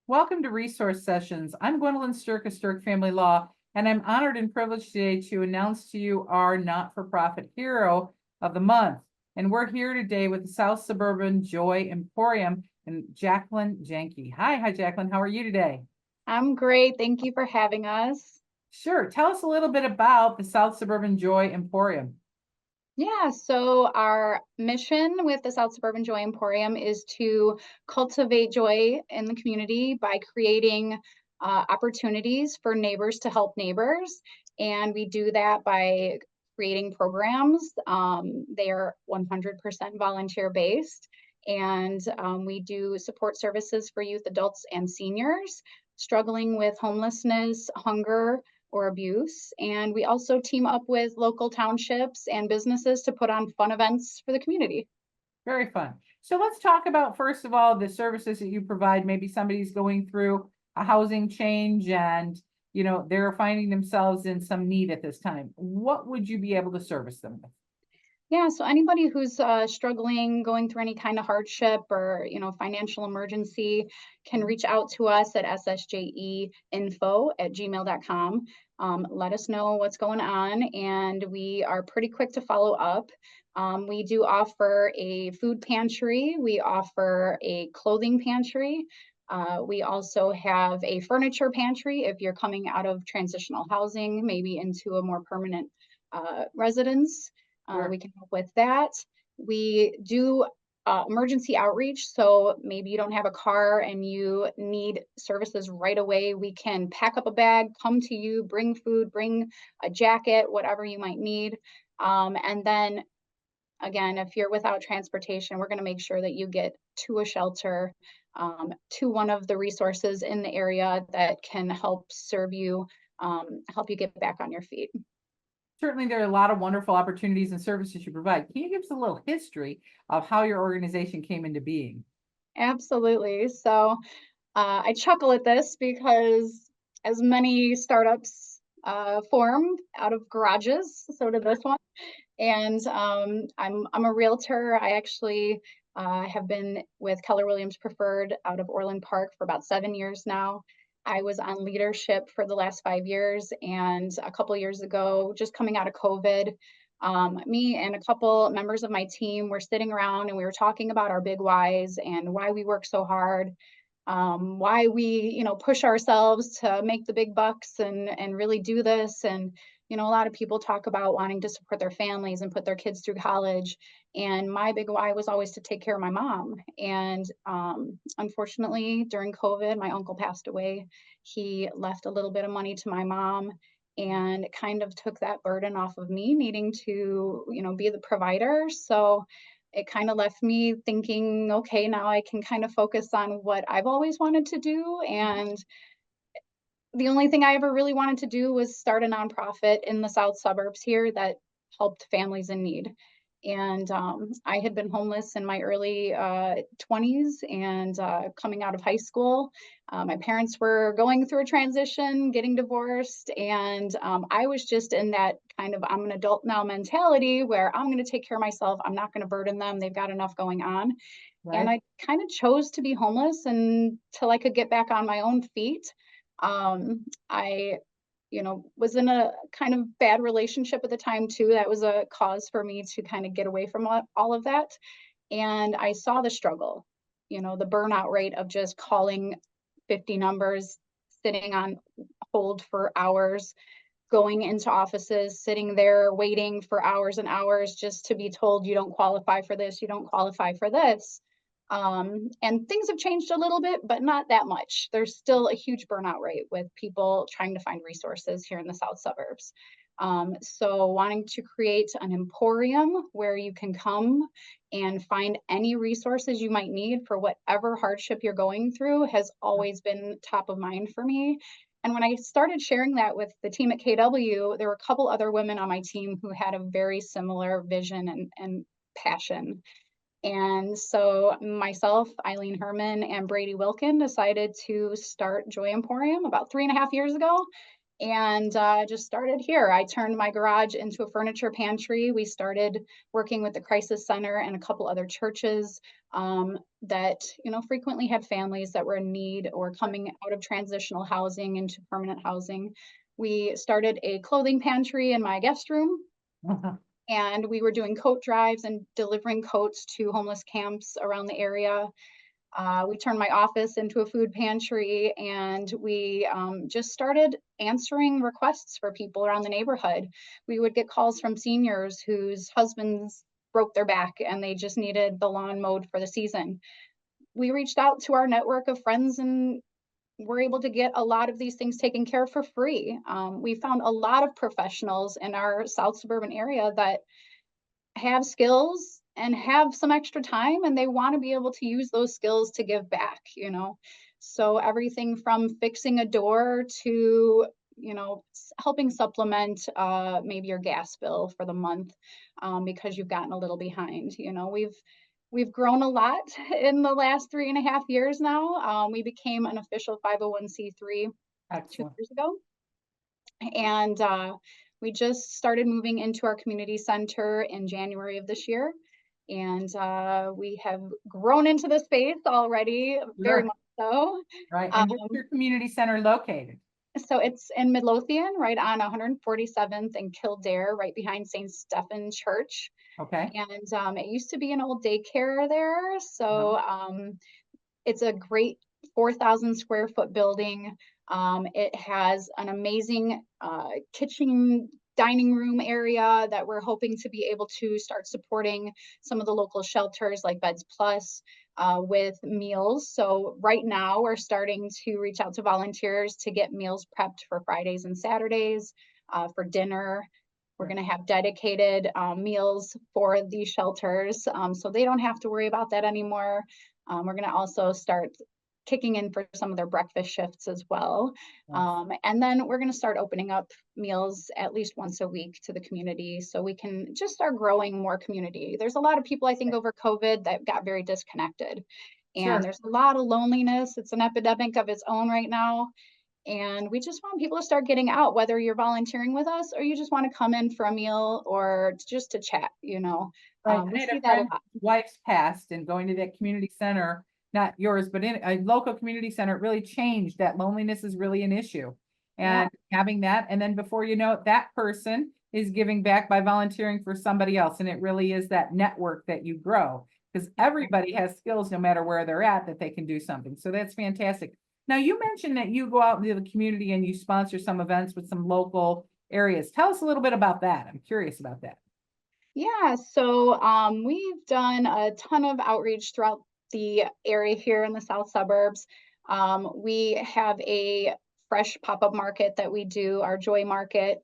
Welcome to Resource Sessions. I'm Gwendolyn Stirk of Stirk Family Law, and I'm honored and privileged today to announce to you our not-for-profit hero of the month. And we're here today with the South Suburban Joy Emporium and Jacquelyn Jenke. Hi, Jacquelyn. How are you today? I'm great. Thank you for having us. Sure. Tell us a little bit about the South Suburban Joy Emporium. Yeah, so our mission with the South Suburban Joy Emporium is to cultivate joy in the community by creating opportunities for neighbors to help neighbors. And we do that by creating programs. They are 100% volunteer based. And we do support services for youth, adults, and seniors struggling with homelessness, hunger, or abuse. And we also team up with local townships and businesses to put on fun events for the community. Very fun. So let's talk about, first of all, the services that you provide. Maybe somebody's going through a housing change and, they're finding themselves in some need at this time. What would you be able to service them with? Yeah, so anybody who's struggling, going through any kind of hardship or financial emergency can reach out to us at ssjeinfo@gmail.com. Let us know what's going on, and we are pretty quick to follow up. We do offer a food pantry. We offer a clothing pantry. We also have a furniture pantry if you're coming out of transitional housing, maybe into a more permanent residence. Sure. We can help with that. We do emergency outreach. So maybe you don't have a car and you need services right away. We can pack up a bag, come to you, bring food, bring a jacket, whatever you might need. And then again, if you're without transportation, we're going to make sure that you get to a shelter, to one of the resources in the area that can help serve you, help you get back on your feet. Certainly, there are a lot of wonderful opportunities and services you provide. Can you give us a little history of how your organization came into being? Absolutely. So I chuckle at this because as many startups form out of garages, so did this one. And I'm a realtor. I actually have been with Keller Williams Preferred out of Orland Park for about 7 years now. I was on leadership for the last 5 years, and a couple years ago, just coming out of COVID, me and a couple members of my team were sitting around and we were talking about our big whys and why we work so hard, why we push ourselves to make the big bucks and really do this. And a lot of people talk about wanting to support their families and put their kids through college, and my big why was always to take care of my mom. And unfortunately, during COVID, my uncle passed away. He left a little bit of money to my mom, and it kind of took that burden off of me needing to be the provider. So it kind of left me thinking, okay, now I can kind of focus on what I've always wanted to do. And the only thing I ever really wanted to do was start a nonprofit in the South suburbs here that helped families in need. And I had been homeless in my early 20s and coming out of high school. My parents were going through a transition, getting divorced, and I was just in that kind of I'm an adult now mentality where I'm going to take care of myself. I'm not going to burden them. They've got enough going on. And Right? I kind of chose to be homeless until I could get back on my own feet. I was in a kind of bad relationship at the time too. That was a cause for me to kind of get away from all of that. And I saw the struggle, the burnout rate of just calling 50 numbers, sitting on hold for hours, going into offices, sitting there waiting for hours and hours just to be told you don't qualify for this, you don't qualify for this. And things have changed a little bit, but not that much. There's still a huge burnout rate with people trying to find resources here in the South suburbs. So wanting to create an emporium where you can come and find any resources you might need for whatever hardship you're going through has always been top of mind for me. And when I started sharing that with the team at KW, there were a couple other women on my team who had a very similar vision and passion. And so myself, Eileen Herman, and Brady Wilkin decided to start Joy Emporium about 3.5 years ago. and just started here. I turned my garage into a furniture pantry. We started working with the Crisis Center and a couple other churches that, frequently had families that were in need or coming out of transitional housing into permanent housing. We started a clothing pantry in my guest room, and we were doing coat drives and delivering coats to homeless camps around the area. We turned my office into a food pantry, and we just started answering requests for people around the neighborhood. We would get calls from seniors whose husbands broke their back and they just needed the lawn mowed for the season. We reached out to our network of friends and were able to get a lot of these things taken care of for free. We found a lot of professionals in our South Suburban area that have skills and have some extra time, and they want to be able to use those skills to give back. So everything from fixing a door to helping supplement maybe your gas bill for the month, because you've gotten a little behind. We've grown a lot in the last 3.5 years now. We became an official 501c3 2 Excellent. years ago, and we just started moving into our community center in January of this year. And we have grown into the space already, very Sure. much so. Right. Um, And where's your community center located? so it's in Midlothian, right on 147th and Kildare, right behind St. Stephen Church. Okay. And it used to be an old daycare there. So it's a great 4,000 square foot building. It has an amazing kitchen, dining room area that we're hoping to be able to start supporting some of the local shelters like Beds Plus with meals. So right now we're starting to reach out to volunteers to get meals prepped for Fridays and Saturdays for dinner. We're going to have dedicated meals for these shelters, so they don't have to worry about that anymore. We're going to also start kicking in for some of their breakfast shifts as well. Nice. And then we're going to start opening up meals at least once a week to the community so we can just start growing more community. There's a lot of people, I think, over COVID that got very disconnected. And Sure. there's a lot of loneliness. It's an epidemic of its own right now. And we just want people to start getting out, whether you're volunteering with us or you just want to come in for a meal or just to chat. Right. I We had see a that a friend lot. whose wife's passed, and going to that community center, not yours, but in a local community center, it really changed. That loneliness is really an issue. Yeah. And having that, and then before you know it, that person is giving back by volunteering for somebody else. And it really is that network that you grow, because everybody has skills no matter where they're at that they can do something. So that's fantastic. Now, you mentioned that you go out into the community and you sponsor some events with some local areas. Tell us a little bit about that. I'm curious about that. Yeah, so we've done a ton of outreach throughout the area here in the south suburbs. We have a fresh pop-up market that we do, our Joy Market.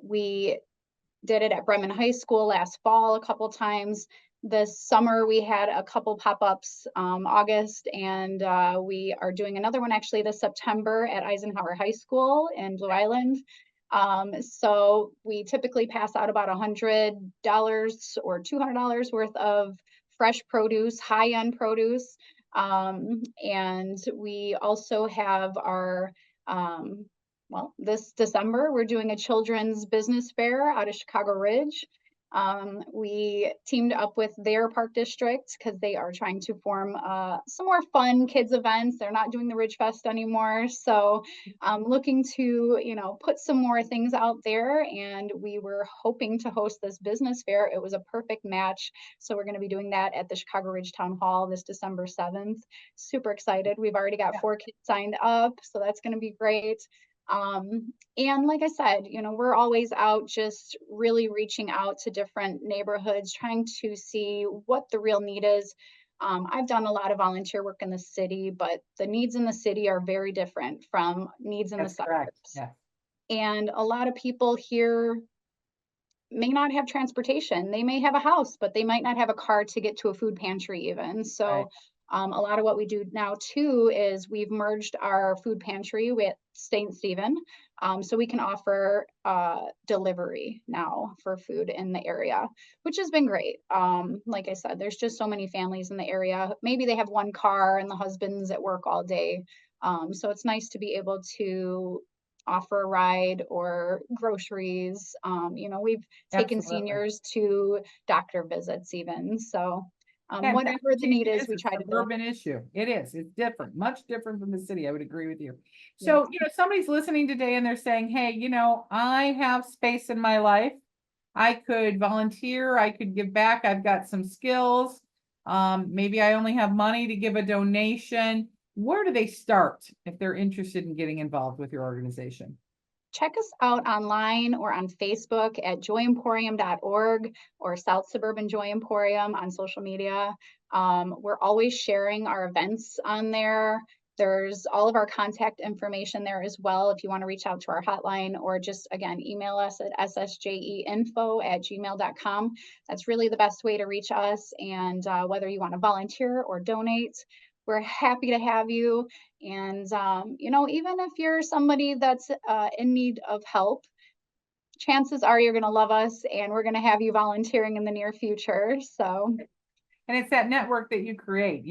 We did it at Bremen High School last fall a couple times. This summer we had a couple pop-ups, August, and we are doing another one actually this September at Eisenhower High School in Blue Island. So we typically pass out about $100 or $200 worth of fresh produce, high-end produce. And we also have our this December, we're doing a children's business fair out of Chicago Ridge. We teamed up with their park district because they are trying to form some more fun kids events. They're not doing the Ridge Fest anymore. So looking to, put some more things out there. And we were hoping to host this business fair. It was a perfect match. So we're going to be doing that at the Chicago Ridge Town Hall this December 7th. Super excited. We've already got 4 kids signed up. So that's going to be great. And like I said, we're always out just really reaching out to different neighborhoods, trying to see what the real need is. I've done a lot of volunteer work in the city, but the needs in the city are very different from needs in the That's correct. suburbs. Yeah. And a lot of people here may not have transportation. They may have a house, but they might not have a car to get to a food pantry even. So Right. a lot of what we do now too is we've merged our food pantry with St. Stephen. So we can offer delivery now for food in the area, which has been great. Like I said, there's just so many families in the area. Maybe they have one car and the husband's at work all day. So it's nice to be able to offer a ride or groceries. We've taken Absolutely. seniors to doctor visits even. So And whatever the need transportation is, is we a try to do. suburban issue. It is. It's different, much different from the city. I would agree with you. Yes. So, somebody's listening today and they're saying, hey, I have space in my life. I could volunteer. I could give back. I've got some skills. Maybe I only have money to give a donation. Where do they start if they're interested in getting involved with your organization? Check us out online or on Facebook at joyemporium.org or South Suburban Joy Emporium on social media. We're always sharing our events on there. There's all of our contact information there as well if you want to reach out to our hotline, or just again email us at ssjeinfo@gmail.com. That's really the best way to reach us. And whether you want to volunteer or donate, we're happy to have you. And, even if you're somebody that's in need of help, chances are you're going to love us and we're going to have you volunteering in the near future. So, And it's that network that you create.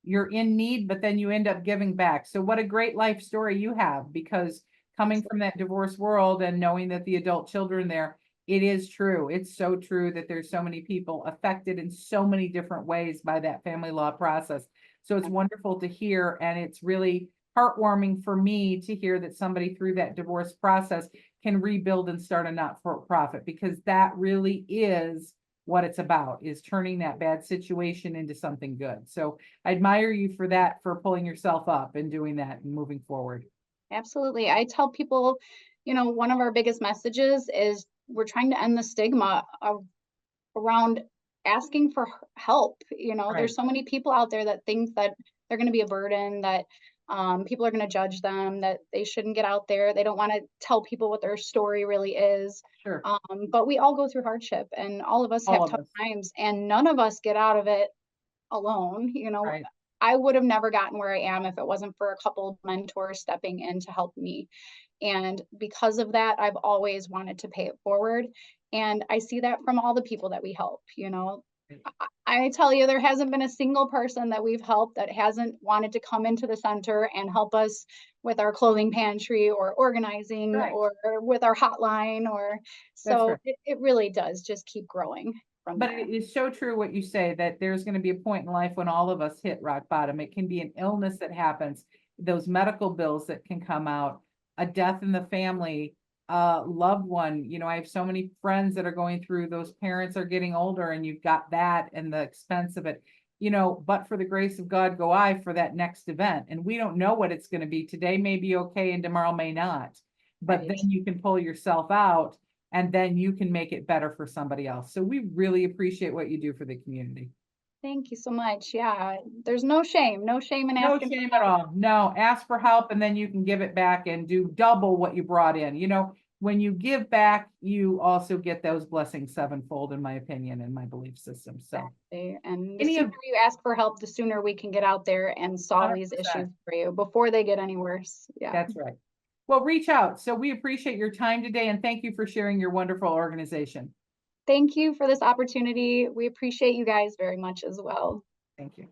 You're in need, but then you end up giving back. So what a great life story you have, because coming from that divorce world and knowing that the adult children there, it is true. It's so true that there's so many people affected in so many different ways by that family law process. So it's wonderful to hear, and it's really heartwarming for me to hear that somebody through that divorce process can rebuild and start a not-for-profit, because that really is what it's about, is turning that bad situation into something good. So I admire you for that, for pulling yourself up and doing that and moving forward. absolutely. I tell people, one of our biggest messages is we're trying to end the stigma around asking for help. Right, There's so many people out there that think that they're going to be a burden, that people are going to judge them, that they shouldn't get out there. They don't want to tell people what their story really is. sure. But we all go through hardship and all of us All have of tough us. times, and none of us get out of it alone. Right. I would have never gotten where I am if it wasn't for a couple of mentors stepping in to help me. And because of that, I've always wanted to pay it forward. And I see that from all the people that we help. I tell you, there hasn't been a single person that we've helped that hasn't wanted to come into the center and help us with our clothing pantry or organizing Right. or with our hotline. Or That's so right. it really does just keep growing from But there. it is so true what you say, that there's going to be a point in life when all of us hit rock bottom. It can be an illness that happens, those medical bills that can come out, a death in the family, a loved one. I have so many friends that are going through, those parents are getting older, and you've got that and the expense of it. But for the grace of God, go I for that next event. And we don't know what it's going to be. Today may be okay and tomorrow may not. But Right. then you can pull yourself out, and then you can make it better for somebody else. So we really appreciate what you do for the community. Thank you so much. Yeah, there's no shame in No asking for shame at help. all. No, ask for help and then you can give it back and do double what you brought in. When you give back, you also get those blessings sevenfold, in my opinion, and my belief system. So Exactly. And the any sooner of you ask for help, the sooner we can get out there and solve these 100%. issues for you before they get any worse. Yeah. That's right. Well, reach out. So we appreciate your time today, and thank you for sharing your wonderful organization. Thank you for this opportunity. We appreciate you guys very much as well. Thank you.